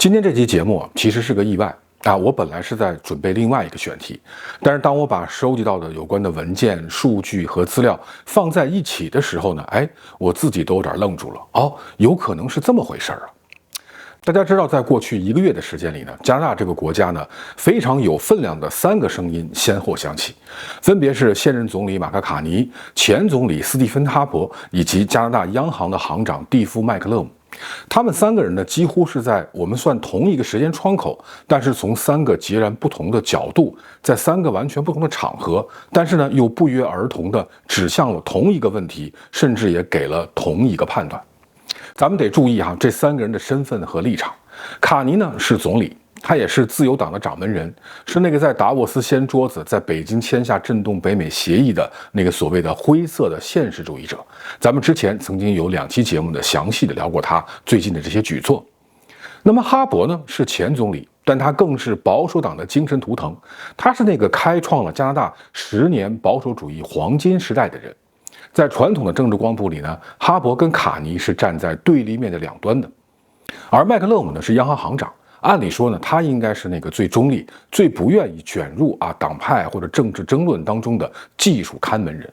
今天这期节目其实是个意外啊！我本来是在准备另外一个选题，但是当我把收集到的有关的文件、数据和资料放在一起的时候呢，我自己都有点愣住了。有可能是这么回事啊！大家知道，在过去1个月的时间里呢，加拿大这个国家呢，非常有分量的3个声音先后响起，分别是现任总理马克卡尼、前总理斯蒂芬哈珀以及加拿大央行的行长蒂夫麦克勒姆。他们3个人呢，几乎是在我们算同一个时间窗口，但是从3个截然不同的角度，在3个完全不同的场合，但是呢，又不约而同地指向了同一个问题，甚至也给了同一个判断。咱们得注意这3个人的身份和立场。卡尼呢是总理，他也是自由党的掌门人，是那个在达沃斯掀桌子，在北京签下震动北美协议的那个所谓的灰色的现实主义者。咱们之前曾经有2期节目呢，详细的聊过他最近的这些举措。那么哈珀呢是前总理，但他更是保守党的精神图腾，他是那个开创了加拿大10年保守主义黄金时代的人。在传统的政治光谱里呢，哈珀跟卡尼是站在对立面的两端的，而麦克勒姆呢是央行行长。按理说呢，他应该是那个最中立、最不愿意卷入党派或者政治争论当中的技术看门人。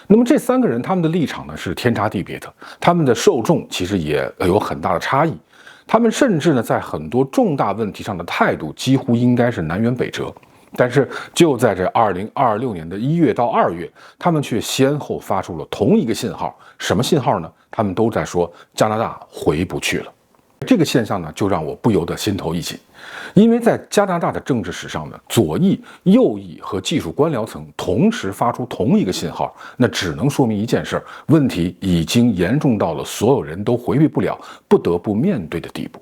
那么这3个人他们的立场呢是天差地别的，他们的受众其实也有很大的差异，他们甚至呢在很多重大问题上的态度几乎应该是南辕北辙。但是就在这2026年的1月到2月，他们却先后发出了同一个信号。什么信号呢？他们都在说加拿大回不去了。这个现象呢，就让我不由得心头一紧，因为在加拿大的政治史上呢，左翼、右翼和技术官僚层同时发出同一个信号，那只能说明一件事：问题已经严重到了所有人都回避不了、不得不面对的地步。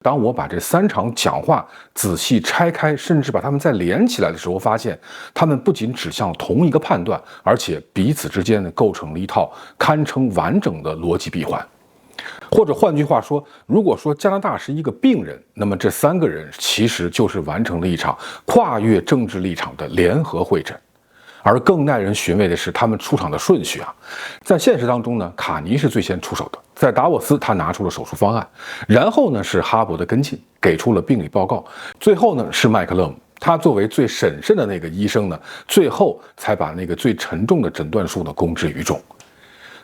当我把这3场讲话仔细拆开，甚至把它们再连起来的时候，发现他们不仅指向同一个判断，而且彼此之间呢构成了一套堪称完整的逻辑闭环。或者换句话说，如果说加拿大是一个病人，那么这3个人其实就是完成了一场跨越政治立场的联合会诊。而更耐人寻味的是他们出场的顺序在现实当中呢，卡尼是最先出手的，在达沃斯他拿出了手术方案，然后呢是哈珀的跟进，给出了病理报告，最后呢是麦克勒姆，他作为最审慎的那个医生呢，最后才把那个最沉重的诊断书呢公之于众。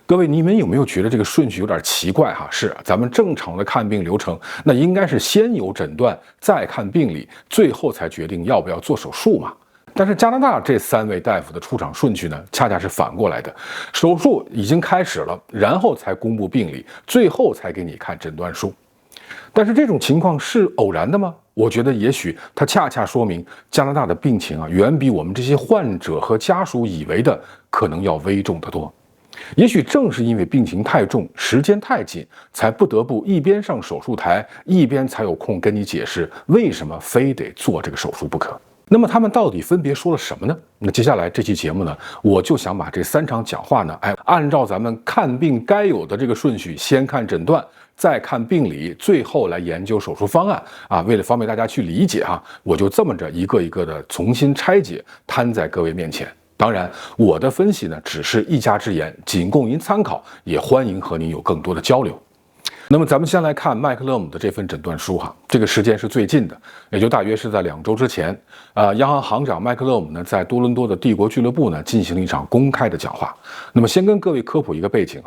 各位，你们有没有觉得这个顺序有点奇怪是咱们正常的看病流程，那应该是先有诊断，再看病理，最后才决定要不要做手术嘛？但是加拿大这3位大夫的出场顺序呢，恰恰是反过来的，手术已经开始了，然后才公布病理，最后才给你看诊断书。但是这种情况是偶然的吗？我觉得也许它恰恰说明加拿大的病情远比我们这些患者和家属以为的可能要危重得多。也许正是因为病情太重，时间太紧，才不得不一边上手术台，一边才有空跟你解释为什么非得做这个手术不可。那么他们到底分别说了什么呢？那接下来这期节目呢，我就想把这3场讲话呢，按照咱们看病该有的这个顺序，先看诊断，再看病理，最后来研究手术方案为了方便大家去理解我就这么着一个一个的重新拆解，摊在各位面前。当然，我的分析呢，只是一家之言，仅供您参考，也欢迎和您有更多的交流。那么咱们先来看麦克勒姆的这份诊断书这个时间是最近的，也就大约是在2周之前。央行行长麦克勒姆呢，在多伦多的帝国俱乐部呢，进行了一场公开的讲话。那么先跟各位科普一个背景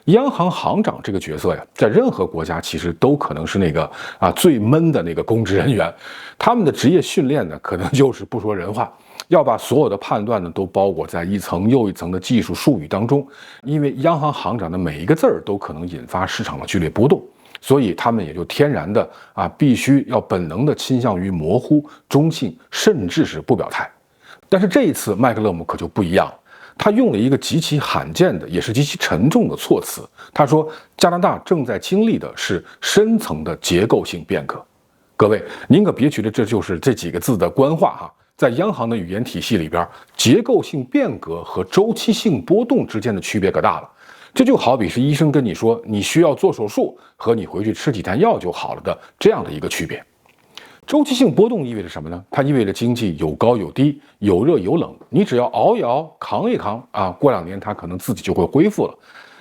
央行行长这个角色在任何国家其实都可能是那个最闷的那个公职人员，他们的职业训练呢，可能就是不说人话。要把所有的判断呢都包裹在一层又一层的技术术语当中，因为央行行长的每一个字儿都可能引发市场的剧烈波动，所以他们也就天然的必须要本能的倾向于模糊、中性，甚至是不表态。但是这一次麦克勒姆可就不一样了，他用了一个极其罕见的，也是极其沉重的措辞。他说，加拿大正在经历的是深层的结构性变革。各位，您可别觉得这就是这几个字的官话在央行的语言体系里边，结构性变革和周期性波动之间的区别可大了。这就好比是医生跟你说你需要做手术，和你回去吃几天药就好了的这样的一个区别。周期性波动意味着什么呢？它意味着经济有高有低，有热有冷，你只要熬一熬，扛一扛过2年它可能自己就会恢复了。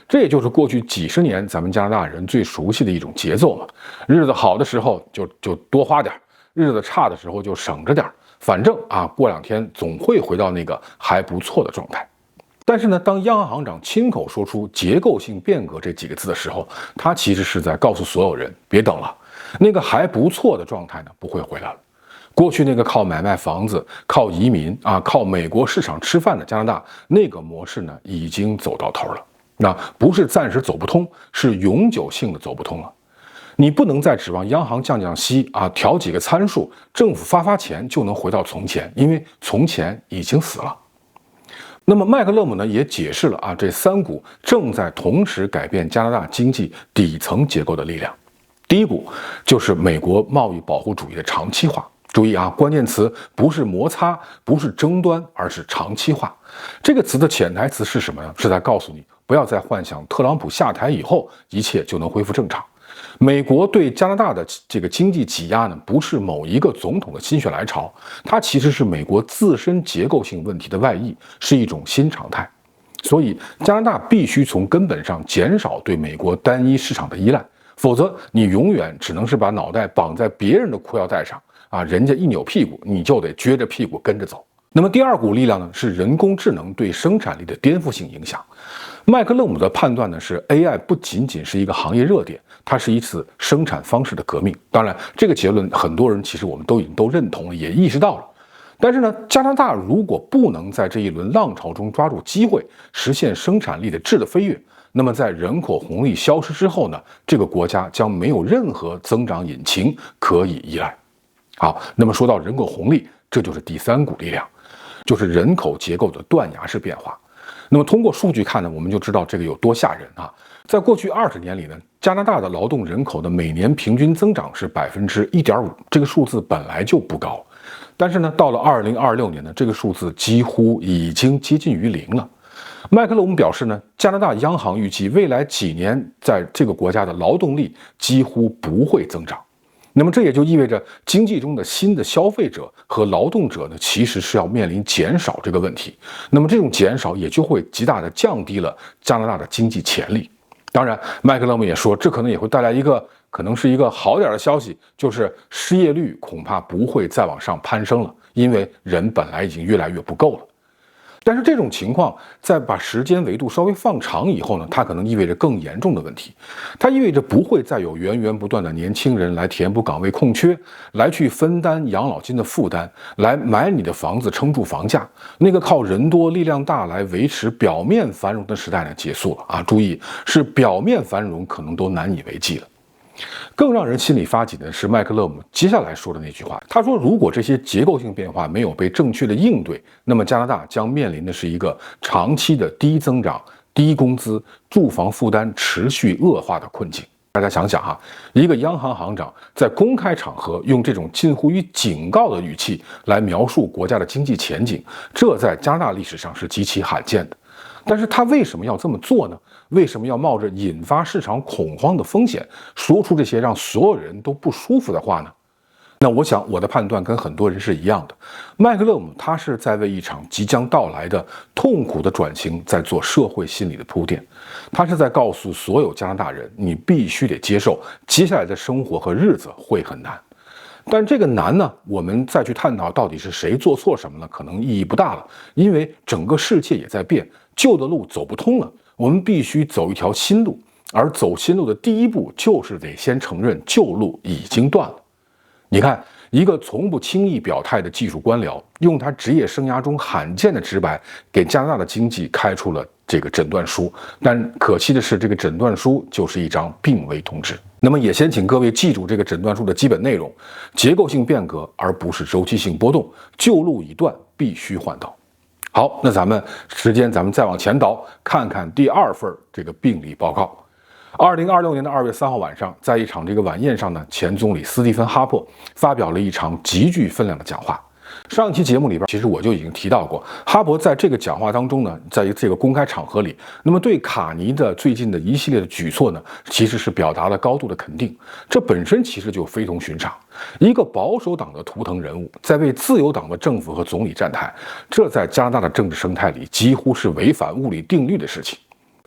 这也就是过去几十年咱们加拿大人最熟悉的一种节奏嘛。日子好的时候就多花点，日子差的时候就省着点，反正过2天总会回到那个还不错的状态。但是呢，当央行行长亲口说出结构性变革这几个字的时候，他其实是在告诉所有人，别等了，那个还不错的状态呢不会回来了。过去那个靠买卖房子、靠移民靠美国市场吃饭的加拿大，那个模式呢已经走到头了。那不是暂时走不通，是永久性的走不通了。你不能再指望央行降息调几个参数，政府发钱就能回到从前，因为从前已经死了。那么麦克勒姆呢也解释了这3股正在同时改变加拿大经济底层结构的力量。第一股就是美国贸易保护主义的长期化。注意关键词不是摩擦，不是争端，而是长期化。这个词的潜台词是什么呢？是在告诉你不要再幻想特朗普下台以后一切就能恢复正常。美国对加拿大的这个经济挤压呢，不是某一个总统的心血来潮，它其实是美国自身结构性问题的外溢，是一种新常态。所以加拿大必须从根本上减少对美国单一市场的依赖，否则你永远只能是把脑袋绑在别人的裤腰带上人家一扭屁股，你就得撅着屁股跟着走。那么第2股力量呢，是人工智能对生产力的颠覆性影响。麦克勒姆的判断呢是 AI 不仅仅是一个行业热点，它是一次生产方式的革命。当然，这个结论很多人其实我们已经认同了，也意识到了。但是呢，加拿大如果不能在这一轮浪潮中抓住机会，实现生产力的质的飞跃，那么在人口红利消失之后呢，这个国家将没有任何增长引擎可以依赖。好，那么说到人口红利，这就是第3股力量，就是人口结构的断崖式变化。那么通过数据看呢，我们就知道这个有多吓人在过去20年里呢，加拿大的劳动人口的每年平均增长是1.5%，这个数字本来就不高。但是呢，到了2026年呢，这个数字几乎已经接近于0了。麦克勒姆表示呢，加拿大央行预计未来几年在这个国家的劳动力几乎不会增长。那么这也就意味着经济中的新的消费者和劳动者呢，其实是要面临减少这个问题。那么这种减少也就会极大的降低了加拿大的经济潜力。当然，麦克勒姆也说，这可能也会带来可能是一个好点的消息，就是失业率恐怕不会再往上攀升了，因为人本来已经越来越不够了。但是这种情况在把时间维度稍微放长以后呢，它可能意味着更严重的问题。它意味着不会再有源源不断的年轻人来填补岗位空缺，来去分担养老金的负担，来买你的房子撑住房价。那个靠人多力量大来维持表面繁荣的时代呢，结束了注意，是表面繁荣可能都难以为继了。更让人心里发紧的是麦克勒姆接下来说的那句话，他说如果这些结构性变化没有被正确的应对，那么加拿大将面临的是一个长期的低增长、低工资、住房负担持续恶化的困境。大家想想一个央行行长在公开场合用这种近乎于警告的语气来描述国家的经济前景，这在加拿大历史上是极其罕见的。但是他为什么要这么做呢？为什么要冒着引发市场恐慌的风险，说出这些让所有人都不舒服的话呢？那我想我的判断跟很多人是一样的，麦克勒姆他是在为一场即将到来的痛苦的转型在做社会心理的铺垫，他是在告诉所有加拿大人，你必须得接受接下来的生活和日子会很难。但这个难呢，我们再去探讨到底是谁做错什么了，可能意义不大了，因为整个世界也在变，旧的路走不通了，我们必须走一条新路，而走新路的第一步就是得先承认旧路已经断了。你看，一个从不轻易表态的技术官僚，用他职业生涯中罕见的直白，给加拿大的经济开出了这个诊断书。但可惜的是，这个诊断书就是一张病危通知。那么也先请各位记住这个诊断书的基本内容：结构性变革，而不是周期性波动。旧路已断，必须换道。好，那咱们再往前倒，看看第2份这个病理报告。2026年2月3号晚上，在一场这个晚宴上呢，前总理斯蒂芬·哈珀发表了一场极具分量的讲话。上一期节目里边，其实我就已经提到过，哈珀在这个讲话当中呢，在这个公开场合里，那么对卡尼的最近的一系列的举措呢，其实是表达了高度的肯定。这本身其实就非同寻常，一个保守党的图腾人物在为自由党的政府和总理站台，这在加拿大的政治生态里几乎是违反物理定律的事情。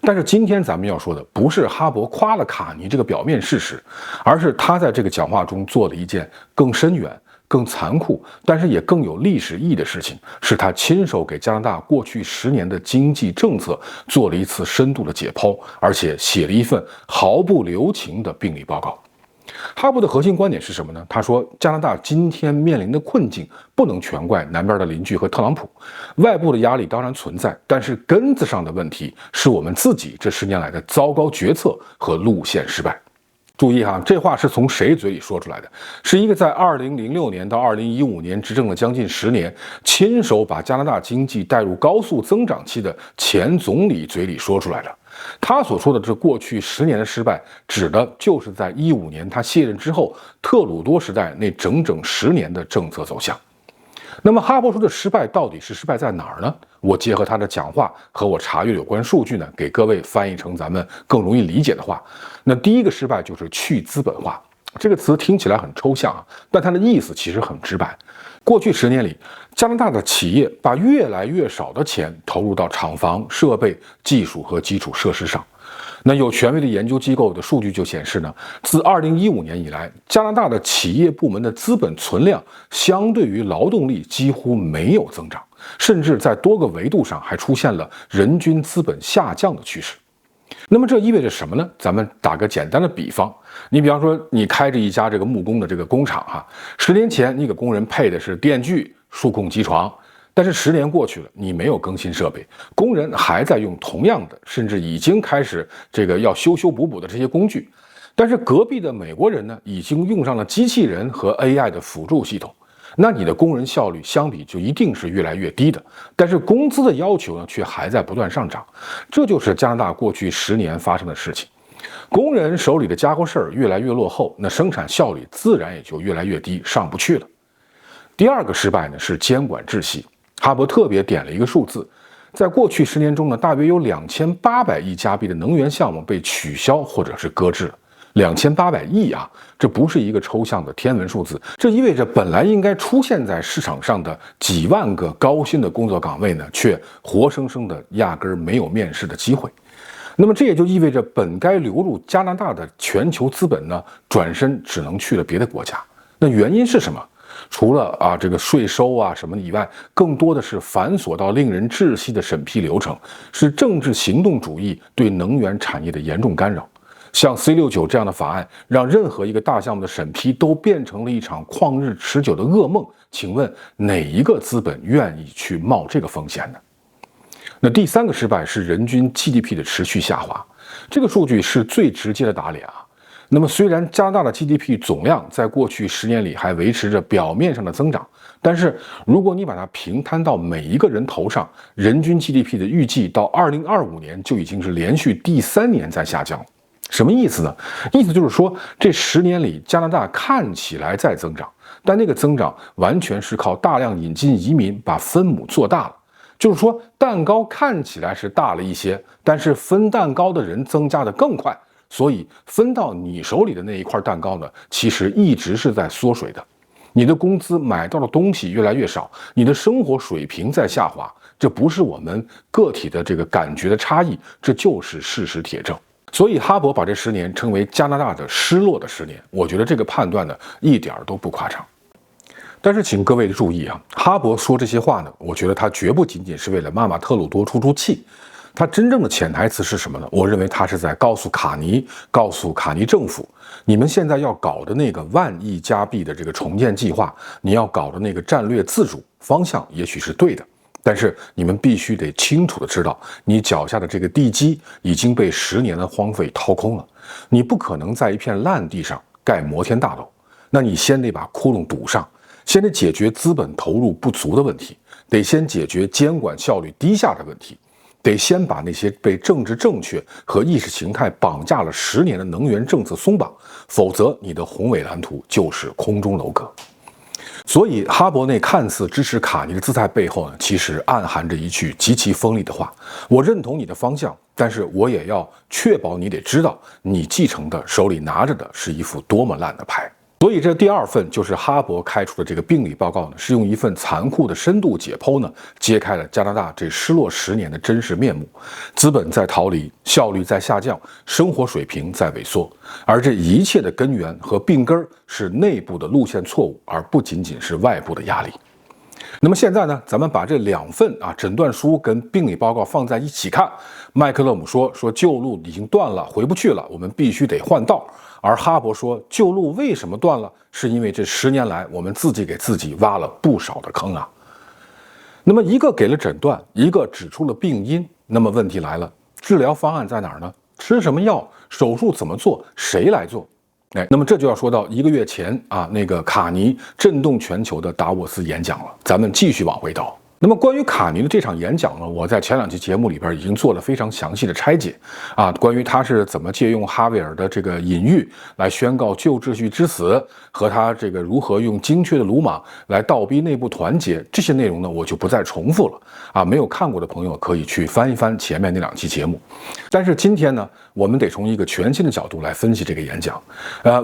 但是今天咱们要说的不是哈勃夸了卡尼这个表面事实，而是他在这个讲话中做了一件更深远、更残酷，但是也更有历史意义的事情，是他亲手给加拿大过去10年的经济政策做了一次深度的解剖，而且写了一份毫不留情的病理报告。哈勃的核心观点是什么呢？他说，加拿大今天面临的困境不能全怪南边的邻居和特朗普，外部的压力当然存在，但是根子上的问题是我们自己这10年来的糟糕决策和路线失败。注意哈，这话是从谁嘴里说出来的？是一个在2006年到2015年执政了将近10年，亲手把加拿大经济带入高速增长期的前总理嘴里说出来的。他所说的这过去10年的失败，指的就是在15年他卸任之后，特鲁多时代那整整10年的政策走向。那么哈勃说的失败到底是失败在哪儿呢？我结合他的讲话和我查阅有关数据呢，给各位翻译成咱们更容易理解的话。那第一个失败就是去资本化，这个词听起来很抽象啊，但它的意思其实很直白。过去10年里，加拿大的企业把越来越少的钱投入到厂房、设备、技术和基础设施上。那有权威的研究机构的数据就显示呢，自2015年以来，加拿大的企业部门的资本存量相对于劳动力几乎没有增长，甚至在多个维度上还出现了人均资本下降的趋势。那么这意味着什么呢？咱们打个简单的比方，你比方说你开着一家这个木工的这个工厂哈，10年前你给工人配的是电锯、数控机床。但是10年过去了，你没有更新设备，工人还在用同样的，甚至已经开始这个要修修补补的这些工具。但是隔壁的美国人呢，已经用上了机器人和 AI 的辅助系统，那你的工人效率相比就一定是越来越低的。但是工资的要求呢，却还在不断上涨。这就是加拿大过去10年发生的事情。工人手里的家伙事儿越来越落后，那生产效率自然也就越来越低，上不去了。第二个失败呢，是监管窒息。哈勃特别点了一个数字，在过去10年中呢，大约有2800亿加币的能源项目被取消或者是搁置了。2800亿啊，这不是一个抽象的天文数字，这意味着本来应该出现在市场上的几万个高薪的工作岗位呢，却活生生的压根儿没有面试的机会。那么这也就意味着本该流入加拿大的全球资本呢，转身只能去了别的国家。那原因是什么？除了这个税收什么以外，更多的是繁琐到令人窒息的审批流程，是政治行动主义对能源产业的严重干扰。像 C69 这样的法案，让任何一个大项目的审批都变成了一场旷日持久的噩梦。请问哪一个资本愿意去冒这个风险呢？那第3个失败是人均 GDP 的持续下滑，这个数据是最直接的打脸啊。那么虽然加拿大的 GDP 总量在过去10年里还维持着表面上的增长，但是如果你把它平摊到每一个人头上，人均 GDP 的预计到2025年就已经是连续第3年在下降了。什么意思呢？意思就是说，这10年里加拿大看起来在增长，但那个增长完全是靠大量引进移民把分母做大了。就是说，蛋糕看起来是大了一些，但是分蛋糕的人增加的更快。所以分到你手里的那一块蛋糕呢，其实一直是在缩水的。你的工资买到的东西越来越少，你的生活水平在下滑。这不是我们个体的这个感觉的差异，这就是事实铁证。所以哈勃把这10年称为加拿大的失落的10年，我觉得这个判断呢一点都不夸张。但是请各位注意啊，哈勃说这些话呢，我觉得他绝不仅仅是为了骂骂特鲁多出气。他真正的潜台词是什么呢？我认为他是在告诉卡尼政府，你们现在要搞的那个10000亿加币的这个重建计划，你要搞的那个战略自主方向也许是对的，但是你们必须得清楚的知道，你脚下的这个地基已经被10年的荒废掏空了，你不可能在一片烂地上盖摩天大楼，那你先得把窟窿堵上，先得解决资本投入不足的问题，得先解决监管效率低下的问题。得先把那些被政治正确和意识形态绑架了10年的能源政策松绑，否则你的宏伟蓝图就是空中楼阁。所以哈勃那看似支持卡尼的姿态背后呢，其实暗含着一句极其锋利的话：我认同你的方向，但是我也要确保你得知道，你继承的手里拿着的是一副多么烂的牌。所以这第二份就是哈勃开出的这个病理报告呢，是用一份残酷的深度解剖呢，揭开了加拿大这失落10年的真实面目。资本在逃离，效率在下降，生活水平在萎缩，而这一切的根源和病根是内部的路线错误，而不仅仅是外部的压力。那么现在呢，咱们把这2份诊断书跟病理报告放在一起看。麦克勒姆说旧路已经断了，回不去了，我们必须得换道。而哈勃说旧路为什么断了？是因为这10年来我们自己给自己挖了不少的坑啊。那么一个给了诊断，一个指出了病因。那么问题来了，治疗方案在哪儿呢？吃什么药？手术怎么做？谁来做？那么这就要说到1个月前那个卡尼震动全球的达沃斯演讲了。咱们继续往回倒。那么关于卡尼的这场演讲呢，我在前2期节目里边已经做了非常详细的拆解关于他是怎么借用哈维尔的这个隐喻来宣告旧秩序之死，和他这个如何用精确的鲁莽来倒逼内部团结，这些内容呢我就不再重复了没有看过的朋友可以去翻一翻前面那2期节目。但是今天呢，我们得从一个全新的角度来分析这个演讲，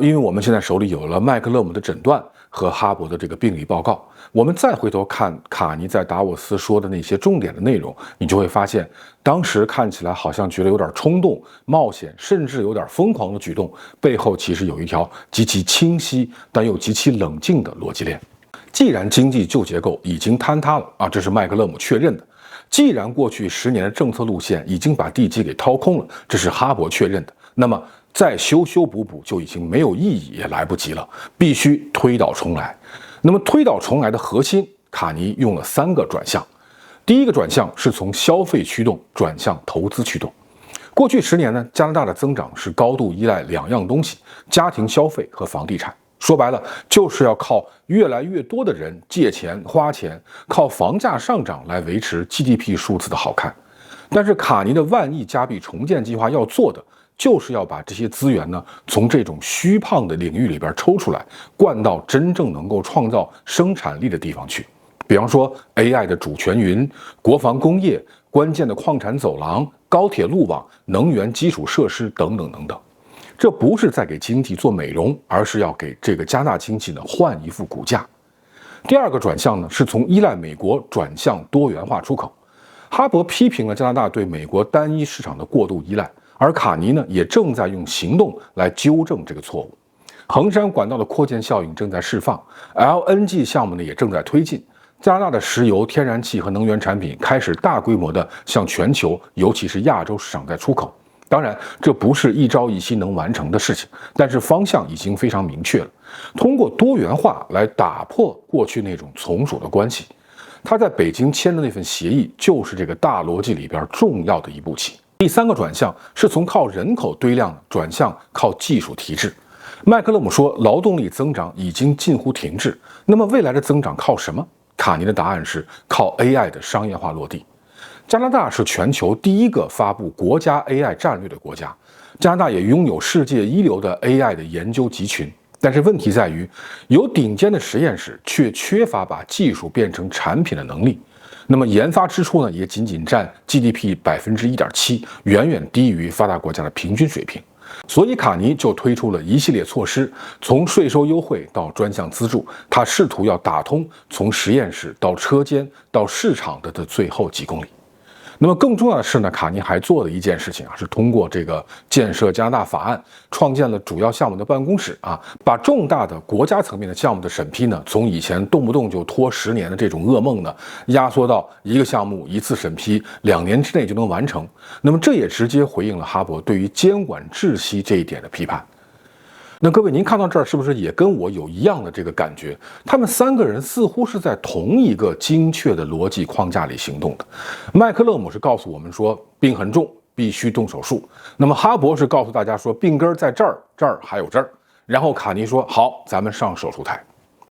因为我们现在手里有了麦克勒姆的诊断和哈勃的这个病理报告，我们再回头看卡尼在达沃斯说的那些重点的内容，你就会发现，当时看起来好像觉得有点冲动、冒险，甚至有点疯狂的举动，背后其实有一条极其清晰但又极其冷静的逻辑链。既然经济旧结构已经坍塌了这是麦克勒姆确认的；既然过去10年的政策路线已经把地基给掏空了，这是哈勃确认的。那么再修修补补就已经没有意义，也来不及了，必须推倒重来。那么推倒重来的核心，卡尼用了3个转向。第一个转向是从消费驱动转向投资驱动。过去10年呢，加拿大的增长是高度依赖2样东西：家庭消费和房地产。说白了，就是要靠越来越多的人借钱花钱，靠房价上涨来维持 GDP 数字的好看。但是卡尼的万亿加币重建计划要做的，就是要把这些资源呢，从这种虚胖的领域里边抽出来，灌到真正能够创造生产力的地方去。比方说 AI 的主权云、国防工业、关键的矿产走廊、高铁路网、能源基础设施等等等等。这不是在给经济做美容，而是要给这个加拿大经济呢换一副骨架。第二个转向呢，是从依赖美国转向多元化出口。哈勃批评了加拿大对美国单一市场的过度依赖，而卡尼呢也正在用行动来纠正这个错误。衡山管道的扩建效应正在释放 ，LNG 项目呢也正在推进。加拿大的石油、天然气和能源产品开始大规模的向全球，尤其是亚洲市场在出口。当然，这不是一朝一夕能完成的事情，但是方向已经非常明确了。通过多元化来打破过去那种从属的关系。他在北京签的那份协议，就是这个大逻辑里边重要的一步棋。第3个转向是从靠人口堆量转向靠技术提质。麦克勒姆说，劳动力增长已经近乎停滞，那么未来的增长靠什么？卡尼的答案是靠 AI 的商业化落地。加拿大是全球第1个发布国家 AI 战略的国家，加拿大也拥有世界一流的 AI 的研究集群。但是问题在于，有顶尖的实验室，却缺乏把技术变成产品的能力。那么研发支出呢，也仅仅占 GDP 1.7%，远远低于发达国家的平均水平。所以卡尼就推出了一系列措施，从税收优惠到专项资助，他试图要打通从实验室到车间到市场的最后几公里。那么更重要的是呢，卡尼还做了一件事情是通过这个建设加拿大法案，创建了主要项目的办公室把重大的国家层面的项目的审批呢，从以前动不动就拖10年的这种噩梦呢，压缩到1个项目1次审批2年之内就能完成。那么这也直接回应了哈勃对于监管窒息这一点的批判。那各位，您看到这儿是不是也跟我有一样的这个感觉？他们3个人似乎是在同一个精确的逻辑框架里行动的。麦克勒姆是告诉我们说病很重，必须动手术。那么哈勃是告诉大家说病根在这儿，这儿还有这儿。然后卡尼说好，咱们上手术台。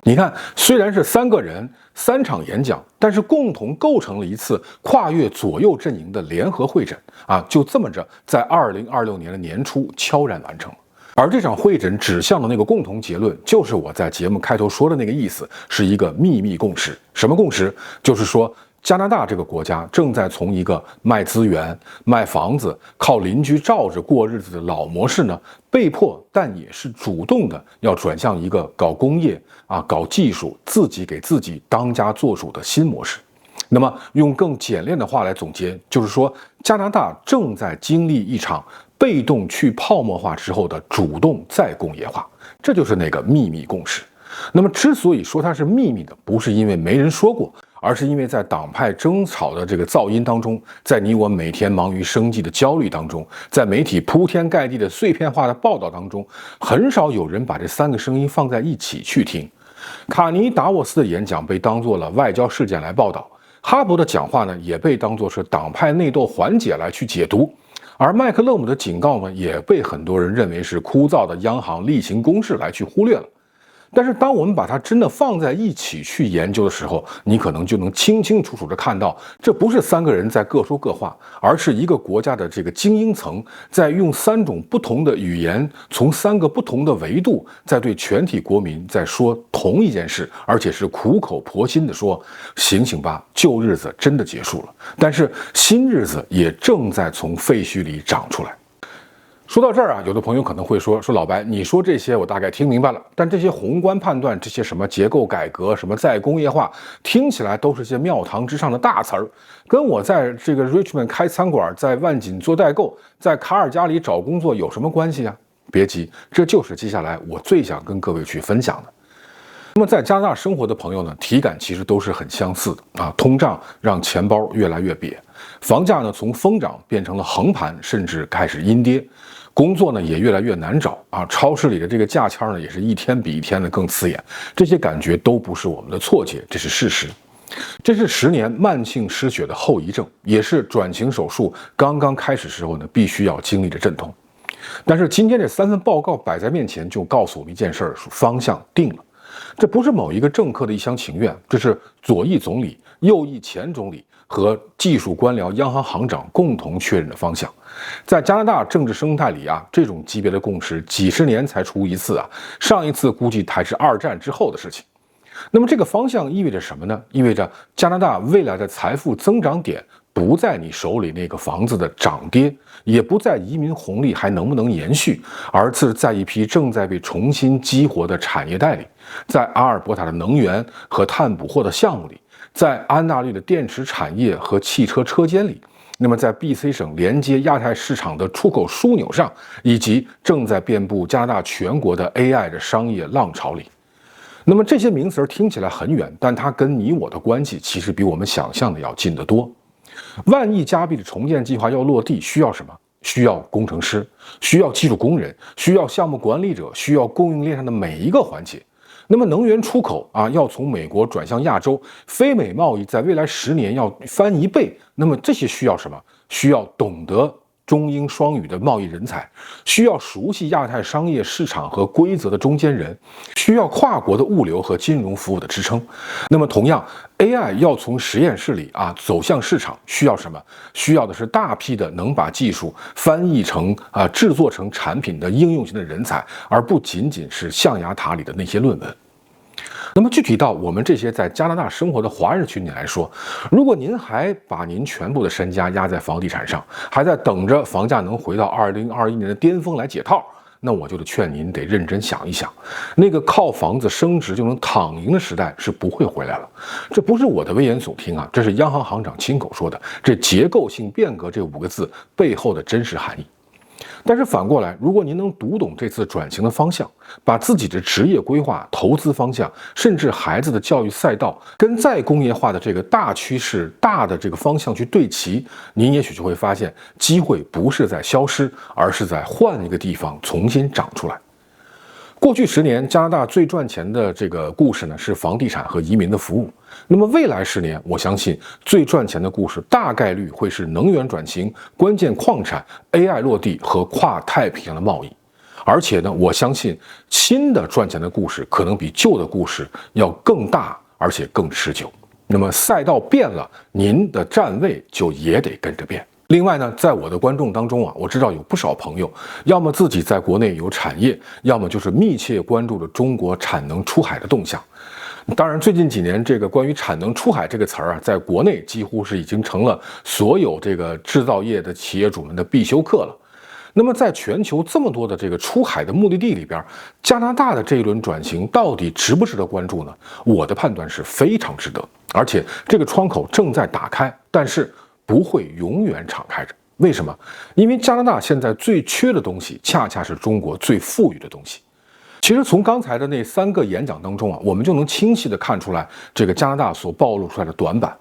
你看，虽然是3个人3场演讲，但是共同构成了一次跨越左右阵营的联合会诊就这么着，在2026年的年初悄然完成了。而这场会诊指向的那个共同结论，就是我在节目开头说的那个意思，是一个秘密共识。什么共识？就是说加拿大这个国家正在从一个卖资源、卖房子、靠邻居罩着过日子的老模式呢，被迫但也是主动的要转向一个搞工业搞技术、自己给自己当家做主的新模式。那么用更简练的话来总结，就是说加拿大正在经历一场被动去泡沫化之后的主动再工业化，这就是那个秘密共识。那么之所以说它是秘密的，不是因为没人说过，而是因为在党派争吵的这个噪音当中，在你我每天忙于生计的焦虑当中，在媒体铺天盖地的碎片化的报道当中，很少有人把这3个声音放在一起去听。卡尼达沃斯的演讲被当作了外交事件来报道，哈勃的讲话呢也被当作是党派内斗缓解来去解读，而麦克勒姆的警告呢也被很多人认为是枯燥的央行例行公事来去忽略了。但是当我们把它真的放在一起去研究的时候，你可能就能清清楚楚地看到，这不是3个人在各说各话，而是一个国家的这个精英层在用3种不同的语言，从3个不同的维度，在对全体国民在说同一件事，而且是苦口婆心地说：醒醒吧，旧日子真的结束了，但是新日子也正在从废墟里长出来。说到这儿有的朋友可能会说老白，你说这些我大概听明白了，但这些宏观判断，这些什么结构改革，什么再工业化，听起来都是些庙堂之上的大词儿，跟我在这个 Richmond 开餐馆，在万锦做代购，在卡尔加里找工作有什么关系啊？别急，这就是接下来我最想跟各位去分享的。那么在加拿大生活的朋友呢，体感其实都是很相似的通胀让钱包越来越瘪，房价呢从疯涨变成了横盘，甚至开始阴跌。工作呢也越来越难找超市里的这个价签呢也是一天比一天的更刺眼，这些感觉都不是我们的错觉，这是事实。这是10年慢性失血的后遗症，也是转型手术刚刚开始时候呢必须要经历的阵痛。但是今天这3份报告摆在面前，就告诉我们一件事，方向定了。这不是某一个政客的一厢情愿，这是左翼总理、右翼前总理和技术官僚、央行行长共同确认的方向。在加拿大政治生态里这种级别的共识几十年才出一次上一次估计还是2战之后的事情。那么这个方向意味着什么呢？意味着加拿大未来的财富增长点不在你手里那个房子的涨跌，也不在移民红利还能不能延续，而是在一批正在被重新激活的产业带里，在阿尔伯塔的能源和碳捕获的项目里，在安大略的电池产业和汽车车间里，那么在 BC 省连接亚太市场的出口枢纽上，以及正在遍布加拿大全国的 AI 的商业浪潮里。那么这些名词听起来很远，但它跟你我的关系其实比我们想象的要近得多。万亿加币的重建计划要落地，需要什么？需要工程师，需要技术工人，需要项目管理者，需要供应链上的每一个环节。那么能源出口要从美国转向亚洲，非美贸易在未来10年要翻1倍。那么这些需要什么？需要懂得中英双语的贸易人才，需要熟悉亚太商业市场和规则的中间人，需要跨国的物流和金融服务的支撑。那么同样 AI 要从实验室里走向市场，需要什么？需要的是大批的能把技术翻译成制作成产品的应用型的人才，而不仅仅是象牙塔里的那些论文。那么具体到我们这些在加拿大生活的华人群体来说，如果您还把您全部的身家压在房地产上，还在等着房价能回到2021年的巅峰来解套，那我就得劝您得认真想一想，那个靠房子升值就能躺赢的时代是不会回来了。这不是我的危言耸听这是央行行长亲口说的，这结构性变革这5个字背后的真实含义。但是反过来，如果您能读懂这次转型的方向，把自己的职业规划、投资方向，甚至孩子的教育赛道，跟再工业化的这个大趋势、大的这个方向去对齐，您也许就会发现，机会不是在消失，而是在换一个地方重新长出来。过去10年，加拿大最赚钱的这个故事呢，是房地产和移民的服务。那么未来10年，我相信最赚钱的故事大概率会是能源转型、关键矿产、AI 落地和跨太平洋的贸易。而且呢，我相信新的赚钱的故事可能比旧的故事要更大，而且更持久。那么赛道变了，您的站位就也得跟着变。另外呢，在我的观众当中我知道有不少朋友，要么自己在国内有产业，要么就是密切关注着中国产能出海的动向。当然，最近几年这个关于产能出海这个词儿啊，在国内几乎是已经成了所有这个制造业的企业主们的必修课了。那么，在全球这么多的这个出海的目的地里边，加拿大的这一轮转型到底值不值得关注呢？我的判断是非常值得，而且这个窗口正在打开，但是不会永远敞开着。为什么？因为加拿大现在最缺的东西，恰恰是中国最富裕的东西。其实从刚才的那3个演讲当中啊，我们就能清晰地看出来这个加拿大所暴露出来的短板。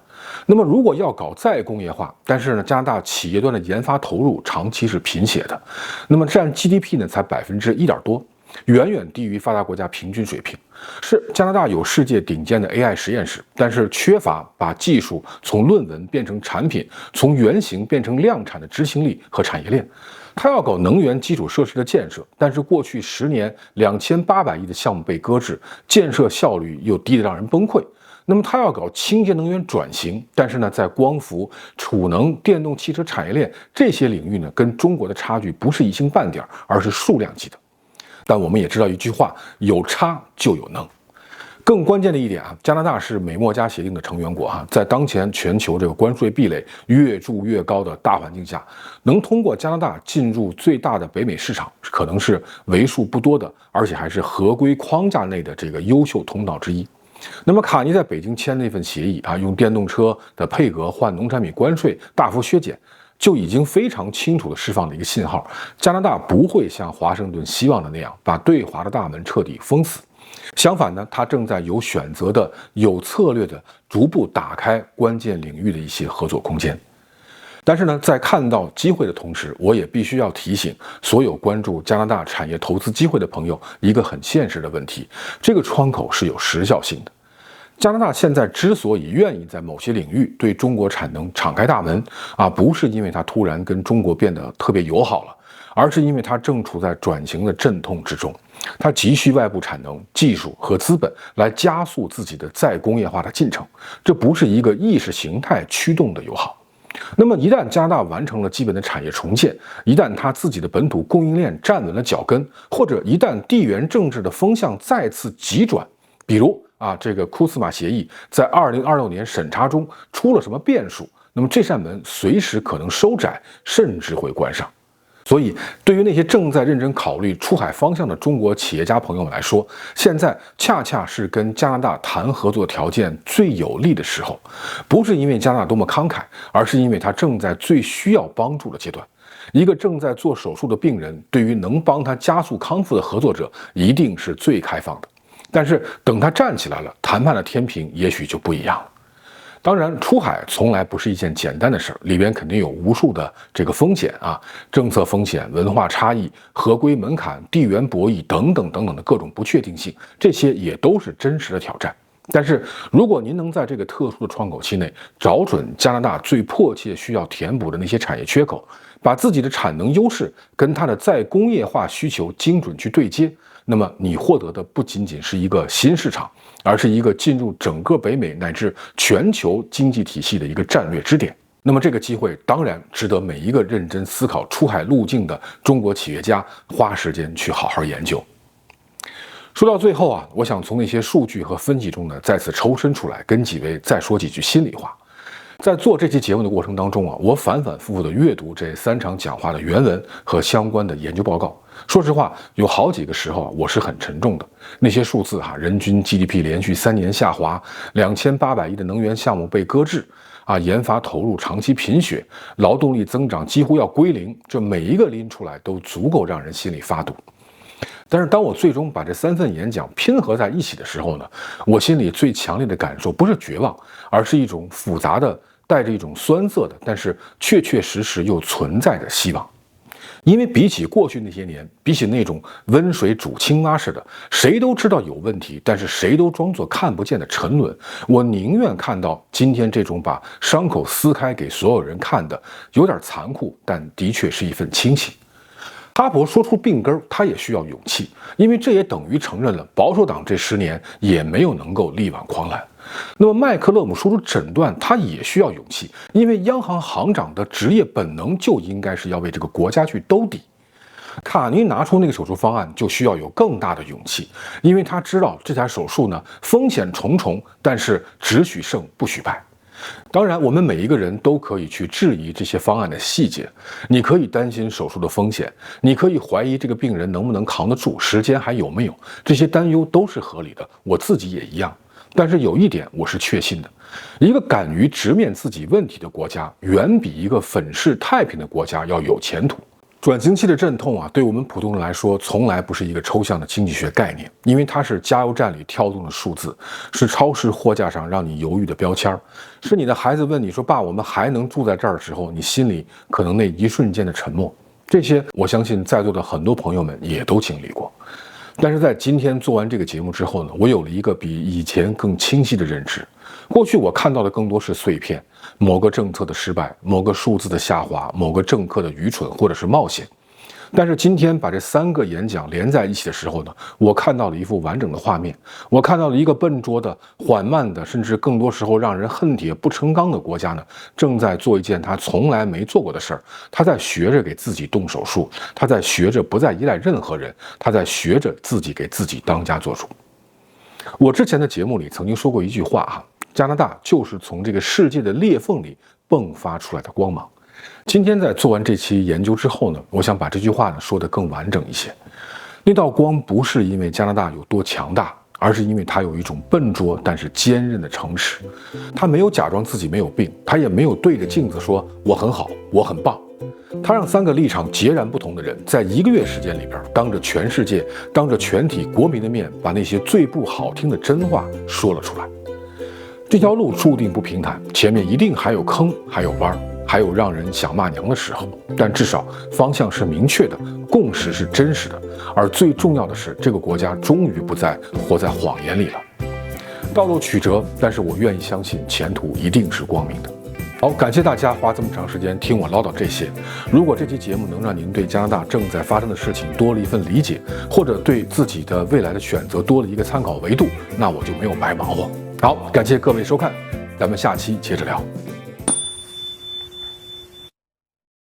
那么如果要搞再工业化，但是呢，加拿大企业端的研发投入长期是贫血的，那么占 GDP 呢才1%多，远远低于发达国家平均水平。是加拿大有世界顶尖的 AI 实验室，但是缺乏把技术从论文变成产品，从原型变成量产的执行力和产业链。它要搞能源基础设施的建设，但是过去10年2800亿的项目被搁置，建设效率又低得让人崩溃。那么它要搞清洁能源转型，但是呢，在光伏、储能、电动汽车产业链这些领域呢，跟中国的差距不是一星半点，而是数量级的。但我们也知道一句话，有差就有能。更关键的一点啊，加拿大是美墨加协定的成员国在当前全球这个关税壁垒越筑越高的大环境下，能通过加拿大进入最大的北美市场，可能是为数不多的，而且还是合规框架内的这个优秀通道之一。那么卡尼在北京签那份协议用电动车的配额换农产品关税大幅削减，就已经非常清楚地释放了一个信号，加拿大不会像华盛顿希望的那样把对华的大门彻底封死。相反呢，它正在有选择的、有策略的逐步打开关键领域的一些合作空间。但是呢，在看到机会的同时，我也必须要提醒所有关注加拿大产业投资机会的朋友一个很现实的问题：这个窗口是有时效性的。加拿大现在之所以愿意在某些领域对中国产能敞开大门不是因为它突然跟中国变得特别友好了，而是因为它正处在转型的阵痛之中，它急需外部产能、技术和资本来加速自己的再工业化的进程。这不是一个意识形态驱动的友好。那么一旦加拿大完成了基本的产业重建，一旦它自己的本土供应链站稳了脚跟，或者一旦地缘政治的风向再次急转，比如这个库斯马协议在2026年审查中出了什么变数，那么这扇门随时可能收窄，甚至会关上。所以对于那些正在认真考虑出海方向的中国企业家朋友们来说，现在恰恰是跟加拿大谈合作条件最有利的时候。不是因为加拿大多么慷慨，而是因为他正在最需要帮助的阶段。一个正在做手术的病人，对于能帮他加速康复的合作者一定是最开放的。但是等他站起来了，谈判的天平也许就不一样了。当然，出海从来不是一件简单的事儿，里边肯定有无数的这个风险政策风险、文化差异、合规门槛、地缘博弈等等等等的各种不确定性，这些也都是真实的挑战。但是，如果您能在这个特殊的窗口期内找准加拿大最迫切需要填补的那些产业缺口，把自己的产能优势跟它的再工业化需求精准去对接，那么你获得的不仅仅是一个新市场，而是一个进入整个北美乃至全球经济体系的一个战略支点。那么这个机会当然值得每一个认真思考出海路径的中国企业家花时间去好好研究。说到最后我想从那些数据和分析中呢，再次抽身出来，跟几位再说几句心里话。在做这期节目的过程当中我反反复复地阅读这3场讲话的原文和相关的研究报告。说实话，有好几个时候我是很沉重的。那些数字人均 GDP 连续3年下滑，2800亿的能源项目被搁置研发投入长期贫血，劳动力增长几乎要归零，这每一个拎出来都足够让人心里发堵。但是当我最终把这3份演讲拼合在一起的时候呢，我心里最强烈的感受不是绝望，而是一种复杂的、带着一种酸涩的，但是确确实实又存在的希望。因为比起过去那些年，比起那种温水煮青蛙似的，谁都知道有问题，但是谁都装作看不见的沉沦，我宁愿看到今天这种把伤口撕开给所有人看的，有点残酷，但的确是一份清醒。哈勃说出病根，他也需要勇气，因为这也等于承认了保守党这10年也没有能够力挽狂澜。那么麦克勒姆说出诊断，他也需要勇气，因为央行行长的职业本能就应该是要为这个国家去兜底。卡尼拿出那个手术方案就需要有更大的勇气，因为他知道这台手术呢风险重重，但是只许胜不许败。当然，我们每一个人都可以去质疑这些方案的细节，你可以担心手术的风险，你可以怀疑这个病人能不能扛得住，时间还有没有，这些担忧都是合理的，我自己也一样。但是有一点我是确信的，一个敢于直面自己问题的国家，远比一个粉饰太平的国家要有前途。转型期的阵痛啊，对我们普通人来说，从来不是一个抽象的经济学概念，因为它是加油站里跳动的数字，是超市货架上让你犹豫的标签，是你的孩子问你说：“爸，我们还能住在这儿的时候，你心里可能那一瞬间的沉默。”这些，我相信在座的很多朋友们也都经历过。但是在今天做完这个节目之后呢，我有了一个比以前更清晰的认知。过去我看到的更多是碎片，某个政策的失败，某个数字的下滑，某个政客的愚蠢或者是冒险。但是今天把这3个演讲连在一起的时候呢，我看到了一幅完整的画面，我看到了一个笨拙的、缓慢的，甚至更多时候让人恨铁不成钢的国家呢，正在做一件他从来没做过的事儿。他在学着给自己动手术，他在学着不再依赖任何人，他在学着自己给自己当家做主。我之前的节目里曾经说过一句话哈，加拿大就是从这个世界的裂缝里迸发出来的光芒。今天在做完这期研究之后呢，我想把这句话呢说得更完整一些。那道光不是因为加拿大有多强大，而是因为它有一种笨拙但是坚韧的诚实。他没有假装自己没有病，他也没有对着镜子说我很好，我很棒。他让3个立场截然不同的人，在1个月时间里边，当着全世界，当着全体国民的面，把那些最不好听的真话说了出来。这条路注定不平坦，前面一定还有坑，还有弯，还有让人想骂娘的时候，但至少方向是明确的，共识是真实的，而最重要的是，这个国家终于不再活在谎言里了。道路曲折，但是我愿意相信前途一定是光明的。好，感谢大家花这么长时间听我唠叨这些。如果这期节目能让您对加拿大正在发生的事情多了一份理解，或者对自己的未来的选择多了一个参考维度，那我就没有白忙活。好，感谢各位收看，咱们下期接着聊。